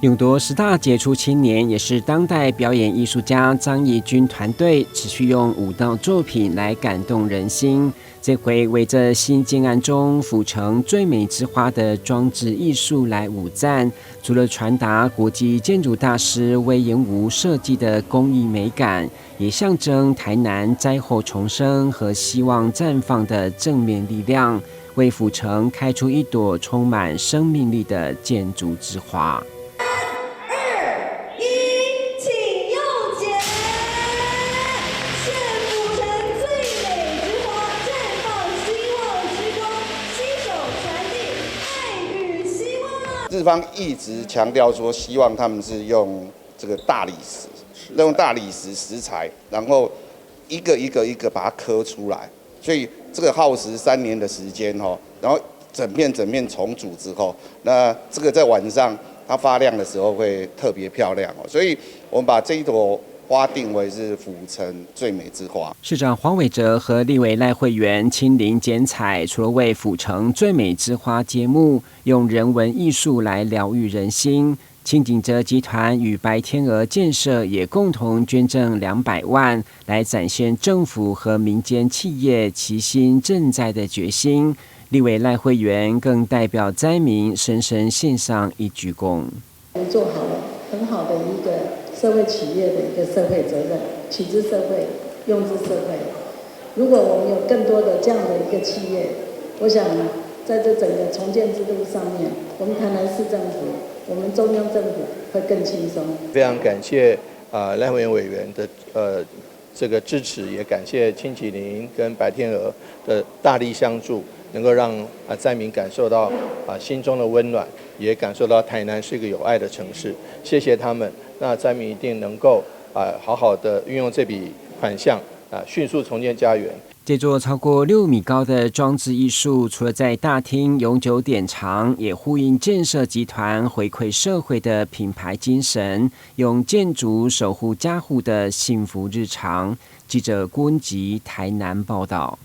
勇夺10大杰出青年，也是当代表演艺术家张义军团队持续用舞蹈作品来感动人心。这回围着新建案中府城最美之花的装置艺术来舞赞，除了传达国际建筑大师魏延吾设计的工艺美感，也象征台南灾后重生和希望绽放的正面力量，为府城开出一朵充满生命力的建筑之花。日方一直强调说，希望他们是用这个大理石，用大理石石材，然后一个把它刻出来，所以这个耗时3年的时间哈，然后整片重组之后，那这个在晚上它发亮的时候会特别漂亮哦，所以我们把这一朵花定为是府城最美之花。市长黄伟哲和立委赖慧媛亲临剪彩，除了为府城最美之花揭幕，用人文艺术来疗愈人心。清景泽集团与白天鹅建设也共同捐赠200万，来展现政府和民间企业齐心赈灾的决心。立委赖慧媛更代表灾民深深献上一鞠躬。做好了很好的一个社会企业的一个社会责任，起之社会，用之社会。如果我们有更多的这样的一个企业，我想在这整个重建之路上面，我们台南市政府，我们中央政府会更轻松。非常感谢赖慧媛委员的这个支持，也感谢清启林跟白天鹅的大力相助，能够让灾民感受到心中的温暖，也感受到台南是一个有爱的城市。谢谢他们，那灾民一定能够好好的运用这笔款项迅速重建家园。这座超过6米高的装置艺术，除了在大厅永久典藏，也呼应建设集团回馈社会的品牌精神，用建筑守护家户的幸福日常。记者郭恩吉台南报道。